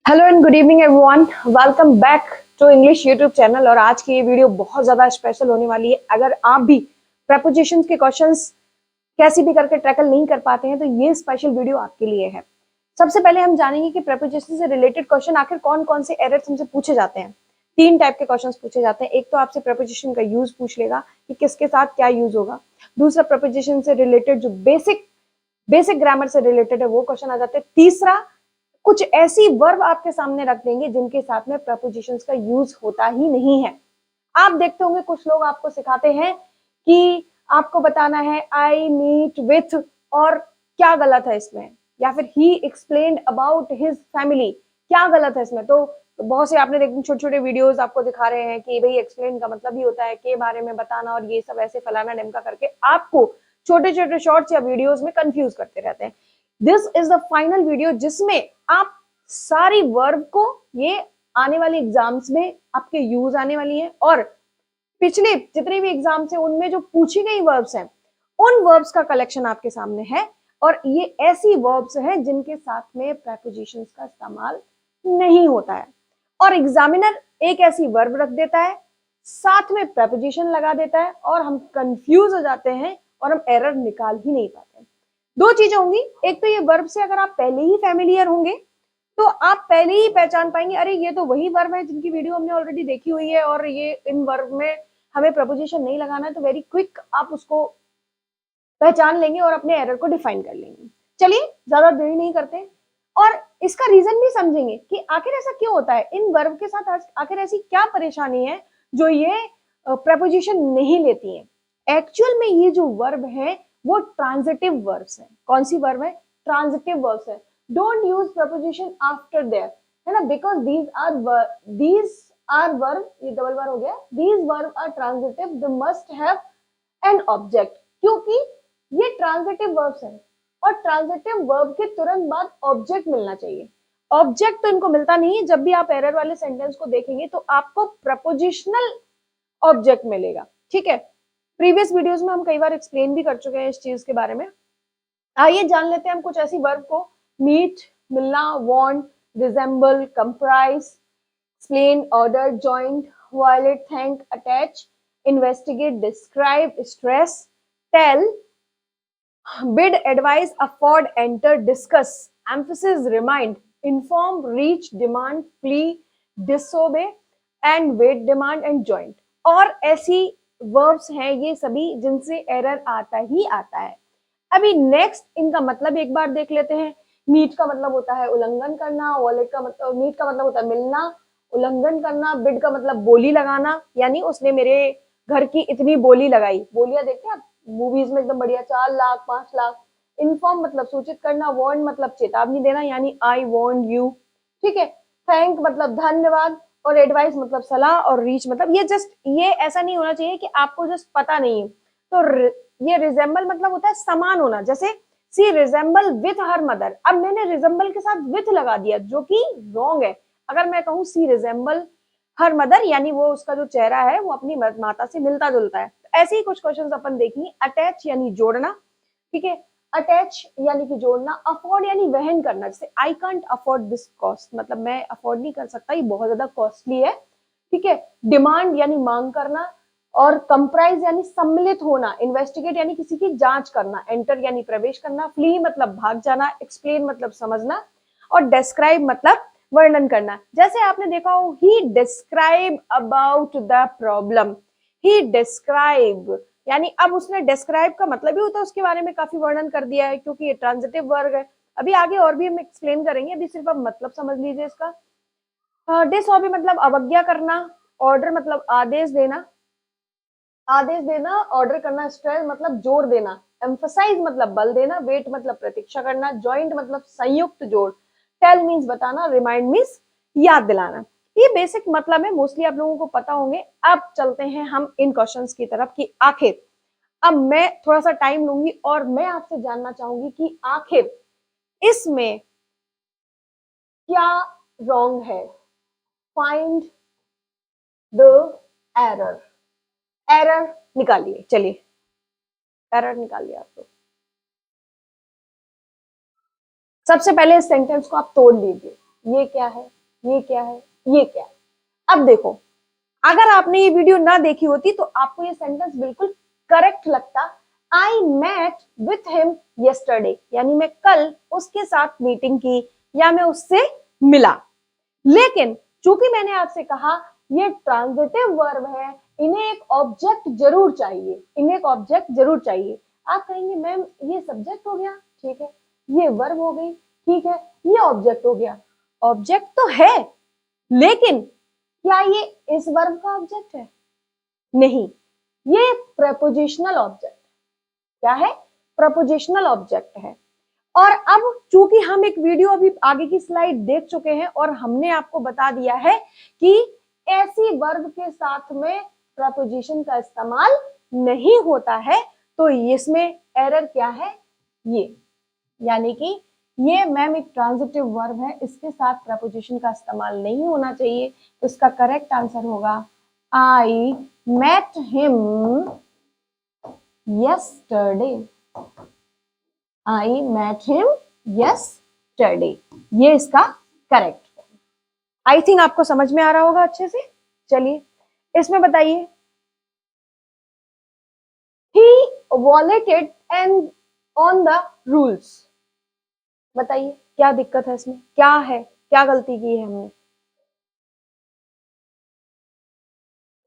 Hello and good evening everyone, welcome back to English YouTube channel. और आज की ये वीडियो बहुत ज्यादा स्पेशल होने वाली है। अगर आप भी प्रेपोजिशंस के क्वेश्चंस कैसे भी करके टैकल नहीं कर पाते हैं तो ये स्पेशल वीडियो आपके लिए है। सबसे पहले हम जानेंगे कि प्रेपोजिशन से रिलेटेड क्वेश्चन आखिर कौन कौन से एरर्स हमसे पूछे जाते हैं। तीन टाइप के क्वेश्चन पूछे जाते हैं। एक तो आपसे प्रेपोजिशन का यूज पूछ लेगा कि किसके साथ क्या यूज होगा। दूसरा, प्रेपोजिशन से रिलेटेड जो बेसिक ग्रामर से रिलेटेड है वो क्वेश्चन आ जाते हैं। तीसरा, कुछ ऐसी वर्ब आपके सामने रख देंगे जिनके साथ में प्रपोजिशंस का यूज होता ही नहीं है। आप देखते होंगे कुछ लोग आपको सिखाते हैं कि आपको बताना है आई मीट विथ, और क्या गलत है इसमें, या फिर ही एक्सप्लेन्ड अबाउट हिज फैमिली, क्या गलत है इसमें। तो बहुत से आपने देखते छोटे छोटे वीडियोस आपको दिखा रहे हैं कि भाई एक्सप्लेन का मतलब ही होता है के बारे में बताना, और ये सब ऐसे फलाना ढिमका करके आपको छोटे छोटे शॉर्ट्स या वीडियोस में कंफ्यूज करते रहते हैं। This is the final video जिसमें आप सारी वर्ब को, ये आने वाले एग्जाम्स में आपके यूज आने वाली है, और पिछले जितने भी एग्जाम्स हैं उनमें जो पूछी गई वर्ब्स हैं उन वर्ब्स का कलेक्शन आपके सामने है। और ये ऐसी वर्ब्स हैं जिनके साथ में प्रेपोजिशंस का इस्तेमाल नहीं होता है, और एग्जामिनर एक ऐसी वर्ब रख देता है, साथ में प्रेपोजिशन लगा देता है, और हम कंफ्यूज हो जाते हैं और हम एरर निकाल ही नहीं पाते। दो चीजें होंगी, एक तो ये वर्ब से अगर आप पहले ही फैमिलियर होंगे तो आप पहले ही पहचान पाएंगे, अरे ये तो वही वर्ब है जिनकी वीडियो हमने ऑलरेडी देखी हुई है, और ये इन वर्ब में हमें प्रपोजिशन नहीं लगाना है, तो वेरी क्विक आप उसको पहचान लेंगे और अपने एरर को डिफाइन कर लेंगे। चलिए ज्यादा देरी नहीं करते और इसका रीजन भी समझेंगे कि आखिर ऐसा क्यों होता है, इन वर्ब के साथ आखिर ऐसी क्या परेशानी है जो ये प्रपोजिशन नहीं लेती है। एक्चुअल में ये जो वर्ब है वो ट्रांजिटिव वर्ब्स है। कौन सी वर्ब है? ट्रांजिटिव वर्ब्स है। Don't use preposition after there, है ना, बिकॉज दीज आर वर्ब, ये डबल वर्ब हो गया, these verb are transitive, they must have an object, क्योंकि ये ट्रांजिटिव वर्ब्स हैं और ट्रांजिटिव वर्ब के तुरंत बाद ऑब्जेक्ट मिलना चाहिए। ऑब्जेक्ट तो इनको मिलता नहीं है। जब भी आप एरर वाले सेंटेंस को देखेंगे तो आपको प्रपोजिशनल ऑब्जेक्ट मिलेगा। ठीक है, प्रीवियस वीडियोस में हम कई बार एक्सप्लेन भी कर चुके हैं इस चीज के बारे में। आइए जान लेते हैं हम कुछ ऐसी वर्ब को। मीट, मिलना, want, resemble, comprise, explain, order, joint, violate, thank, attach, investigate, describe, stress, tell, bid, advise, afford, enter, discuss, emphasis, remind, inform, reach, demand, flee, disobey, and wait, demand, and joint। और ऐसी verbs हैं ये सभी जिनसे error आता ही आता है। अभी नेक्स्ट इनका मतलब एक बार देख लेते हैं। मीट का मतलब होता है उल्लंघन करना, वॉलेट का मतलब, मीट का मतलब होता है मिलना, उल्लंघन करना, बिड का मतलब बोली लगाना, यानी उसने मेरे घर की इतनी बोली लगाई। बोलियां देखते हैं आप मूवीज में एकदम बढ़िया, 4 लाख 5 लाख। इन्फॉर्म मतलब सूचित करना, वार्न मतलब चेतावनी देना, यानी आई वार्न यू। ठीक है, थैंक मतलब धन्यवाद, और एडवाइस मतलब सलाह, और रीच मतलब ये जस्ट, ये ऐसा नहीं होना चाहिए कि आपको जस्ट पता नहीं है। तो ये रिजेंबल मतलब होता है समान होना, जैसे सी रिजेंबल विथ हर मदर। अब मैंने रिजेंबल के साथ विथ लगा दिया जो कि रॉन्ग है। अगर मैं कहूँ सी रिजेंबल हर मदर, यानी वो उसका जो चेहरा है वो अपनी माता से मिलता जुलता है। ऐसे ही कुछ क्वेश्चंस अपन देखेंगे। अटैच यानी जोड़ना, ठीक है, अटैच यानी कि जोड़ना। अफोर्ड यानी वहन करना, जैसे I can't afford this cost, मतलब मैं अफोर्ड नहीं कर सकता, ये बहुत ज्यादा कॉस्टली है। ठीक है, डिमांड यानी मांग करना, और कंप्राइज यानी सम्मिलित होना, इन्वेस्टिगेट यानी किसी की जांच करना, एंटर यानी प्रवेश करना, फ्ली मतलब भाग जाना, एक्सप्लेन मतलब समझना, और डिस्क्राइब मतलब वर्णन करना। जैसे आपने देखा हो, he describe about the problem, he describe, यानी अब उसने डिस्क्राइब का मतलब ही होता है उसके बारे में काफी वर्णन कर दिया है, क्योंकि ये ट्रांजिटिव वर्ग है। अभी आगे और भी हम एक्सप्लेन करेंगे, अभी सिर्फ आप मतलब समझ लीजिए इसका। डिसऑबे मतलब अवज्ञा करना, ऑर्डर मतलब आदेश देना, ऑर्डर करना, स्ट्रेस मतलब जोर देना, एम्फसाइज मतलब बल देना, वेट मतलब प्रतीक्षा करना, जॉइंट मतलब संयुक्त जोड़, टेल मीन्स बताना, रिमाइंड मीन्स याद दिलाना। ये बेसिक मतलब है, मोस्टली आप लोगों को पता होंगे। अब चलते हैं हम इन क्वेश्चंस की तरफ कि आखिर, अब मैं थोड़ा सा टाइम लूंगी और मैं आपसे जानना चाहूंगी कि आखिर इसमें क्या रॉन्ग है। फाइंड द एरर, एरर निकालिए। चलिए एरर निकालिए आप लोग। सबसे पहले इस सेंटेंस को आप तोड़ लीजिए। ये क्या है? ये क्या है, ये क्या है। अब देखो, अगर आपने ये वीडियो ना देखी होती तो आपको ये सेंटेंस बिल्कुल करेक्ट लगता। I met with him yesterday, यानी मैं कल उसके साथ मीटिंग की या मैं उससे मिला। लेकिन चूंकि मैंने आपसे कहा ये ट्रांजिटिव वर्ब है, इन्हें एक ऑब्जेक्ट जरूर चाहिए, इन्हें एक ऑब्जेक्ट जरूर चाहिए। आप कहेंगे मैम ये सब्जेक्ट हो गया, ठीक है, ये वर्ब हो गई, ठीक है, ये ऑब्जेक्ट हो गया। ऑब्जेक्ट तो है, लेकिन क्या ये इस वर्ब का ऑब्जेक्ट है? नहीं, ये प्रपोजिशनल ऑब्जेक्ट। क्या है? प्रपोजिशनल ऑब्जेक्ट है। और अब चूंकि हम एक वीडियो अभी आगे की स्लाइड देख चुके हैं और हमने आपको बता दिया है कि ऐसी वर्ब के साथ में प्रपोजिशन का इस्तेमाल नहीं होता है, तो इसमें एरर क्या है? ये, यानी कि ये मैम एक ट्रांजिटिव वर्ब है, इसके साथ प्रपोजिशन का इस्तेमाल नहीं होना चाहिए। तो इसका करेक्ट आंसर होगा I met him yesterday. I met him yesterday. ये इसका करेक्ट फॉर्म। आई थिंक आपको समझ में आ रहा होगा अच्छे से। चलिए इसमें बताइए, he violated and on the rules। बताइए क्या दिक्कत है इसमें, क्या है, क्या गलती की है हमने?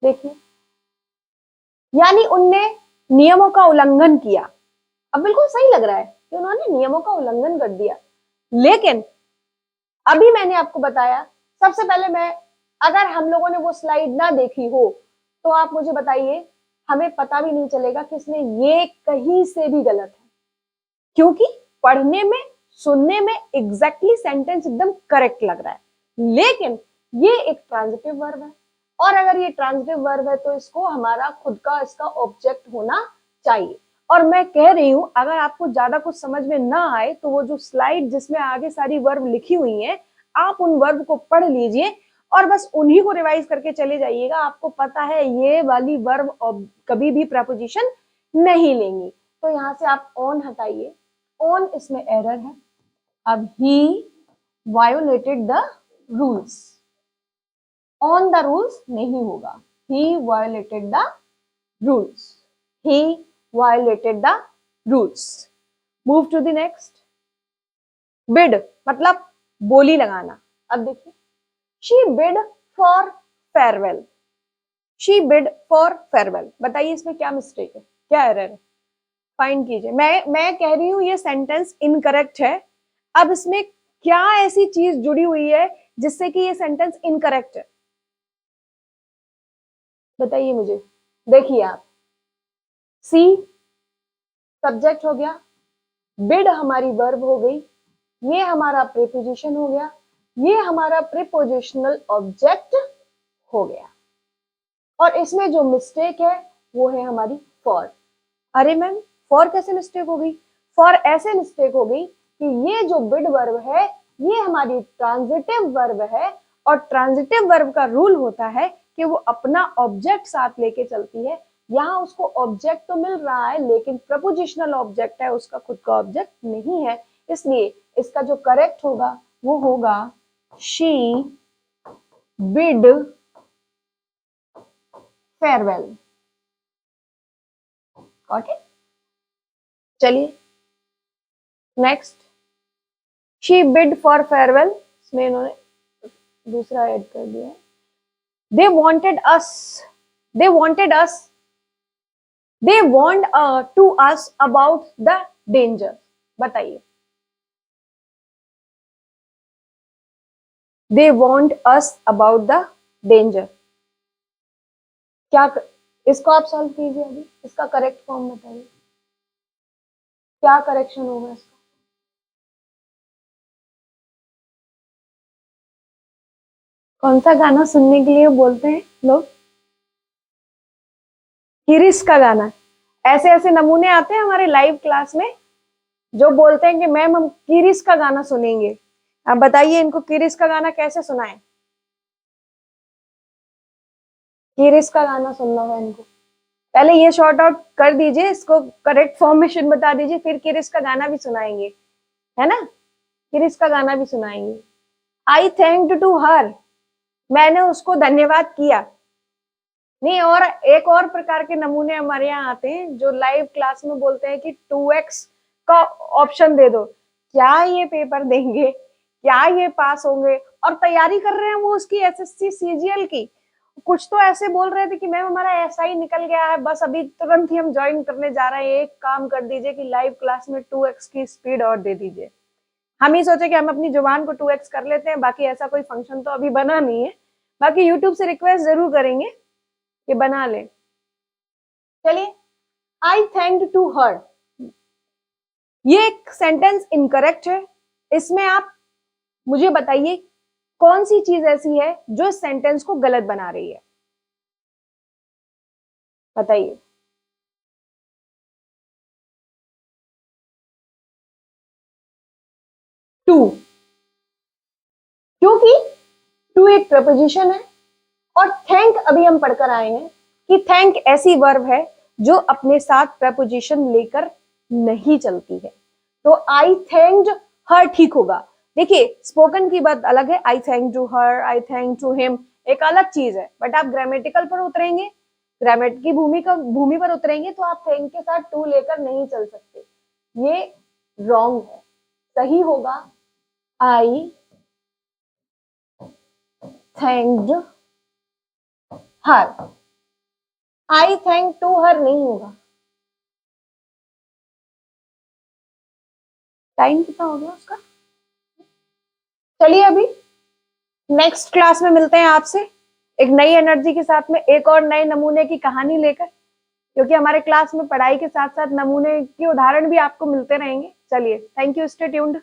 देखिए, यानी उनने नियमों का उल्लंघन किया। अब बिल्कुल सही लग रहा है कि उन्होंने नियमों का उल्लंघन कर दिया, लेकिन अभी मैंने आपको बताया, सबसे पहले मैं, अगर हम लोगों ने वो स्लाइड ना देखी हो तो आप मुझे बताइए, हमें पता भी नहीं चलेगा कि इसमें ये कहीं से भी गलत है, क्योंकि पढ़ने में, सुनने में एग्जैक्टली सेंटेंस एकदम करेक्ट लग रहा है। लेकिन ये एक ट्रांजिटिव वर्ब है, और अगर ये ट्रांजिटिव वर्ब है तो इसको हमारा खुद का इसका ऑब्जेक्ट होना चाहिए। और मैं कह रही हूं, अगर आपको ज्यादा कुछ समझ में ना आए तो वो जो स्लाइड जिसमें आगे सारी वर्ब लिखी हुई है, आप उन वर्ब को पढ़ लीजिए और बस उन्हीं को रिवाइज करके चले जाइएगा। आपको पता है ये वाली वर्ब कभी भी प्रपोजिशन नहीं लेंगी। तो यहां से आप ऑन हटाइए, ऑन इसमें एरर है। अब he violated the rules, on the rules नहीं होगा, he violated the rules, he violated the rules। Move to the next। bid मतलब बोली लगाना। अब देखिए, she bid for farewell, she bid for farewell। बताइए इसमें क्या मिस्टेक है, क्या एरर है, फाइंड कीजिए। मैं कह रही हूं ये सेंटेंस इनकरेक्ट है। अब इसमें क्या ऐसी चीज जुड़ी हुई है जिससे कि ये सेंटेंस इनकरेक्ट है? बताइए मुझे। देखिए आप, सी सब्जेक्ट हो गया, बिड हमारी वर्ब हो गई, ये हमारा प्रीपोजिशन हो गया, ये हमारा प्रीपोजिशनल ऑब्जेक्ट हो गया, और इसमें जो मिस्टेक है वो है हमारी फॉर। अरे मैम फॉर कैसे मिस्टेक हो गई? फॉर ऐसे मिस्टेक हो गई कि ये जो बिड वर्ब है ये हमारी ट्रांजिटिव वर्ब है, और ट्रांजिटिव वर्ब का रूल होता है कि वो अपना ऑब्जेक्ट साथ लेके चलती है। यहाँ उसको ऑब्जेक्ट तो मिल रहा है, लेकिन प्रपोजिशनल ऑब्जेक्ट है, उसका खुद का ऑब्जेक्ट नहीं है। इसलिए इसका जो करेक्ट होगा वो होगा शी बिड फेयरवेल। ओके, चलिए next, she bid for farewell, इसमें इन्होंने दूसरा ऐड कर दिया है। They wanted us, they wanted us, they want to us about the danger. बताइए, they want us about the danger, क्या इसको आप सॉल्व कीजिए। अभी इसका करेक्ट फॉर्म बताइए, क्या करेक्शन होगा इसका? कौन सा गाना सुनने के लिए बोलते हैं लोग? किरिस का गाना। ऐसे ऐसे नमूने आते हैं हमारे लाइव क्लास में जो बोलते हैं कि मैम हम किरिस का गाना सुनेंगे। आप बताइए इनको किरिस का गाना कैसे सुनाएं? किरिस का गाना सुनना है इनको, पहले ये शॉर्ट आउट कर दीजिए, इसको करेक्ट फॉर्मेशन बता दीजिए, फिर किरिस का गाना भी सुनाएंगे, है ना? किरिस का गाना भी सुनाएंगे। आई थैंक्ड टू हर, मैंने उसको धन्यवाद किया। नहीं, और एक और प्रकार के नमूने हमारे यहाँ आते हैं जो लाइव क्लास में बोलते हैं कि 2x का ऑप्शन दे दो, क्या ये पेपर देंगे, क्या ये पास होंगे, और तैयारी कर रहे हैं वो उसकी एसएससी सीजीएल की। कुछ तो ऐसे बोल रहे थे कि मैम हमारा ऐसा ही निकल गया है, बस अभी तुरंत ही हम ज्वाइन करने जा रहे हैं, एक काम कर दीजिए कि लाइव क्लास में 2x की स्पीड और दे दीजिए। हम ही सोचे कि हम अपनी जुबान को 2x कर लेते हैं, बाकी ऐसा कोई फंक्शन तो अभी बना नहीं है, बाकी यूट्यूब से रिक्वेस्ट जरूर करेंगे कि बना ले। चलिए, आई थैंक्ड टू हर, ये एक सेंटेंस इनकरेक्ट है। इसमें आप मुझे बताइए कौन सी चीज ऐसी है जो इस सेंटेंस को गलत बना रही है, बताइए। टू, क्योंकि टू एक प्रपोजिशन है, और थैंक अभी हम पढ़कर आए हैं कि थैंक ऐसी वर्ब है जो अपने साथ प्रपोजिशन लेकर नहीं चलती है। तो आई थैंक्ड हर ठीक होगा। देखिए, स्पोकन की बात अलग है, I thank to her, I thank to him एक अलग चीज है, बट आप ग्रामेटिकल पर उतरेंगे, ग्रामेट की भूमि पर उतरेंगे तो आप थैंक के साथ टू लेकर नहीं चल सकते, ये रॉन्ग है। सही होगा I thanked her, I thank to her नहीं होगा। टाइम कितना हो गया उसका? चलिए, अभी नेक्स्ट क्लास में मिलते हैं आपसे एक नई एनर्जी के साथ में, एक और नए नमूने की कहानी लेकर, क्योंकि हमारे क्लास में पढ़ाई के साथ साथ नमूने के उदाहरण भी आपको मिलते रहेंगे। चलिए, थैंक यू, स्टे ट्यून्ड।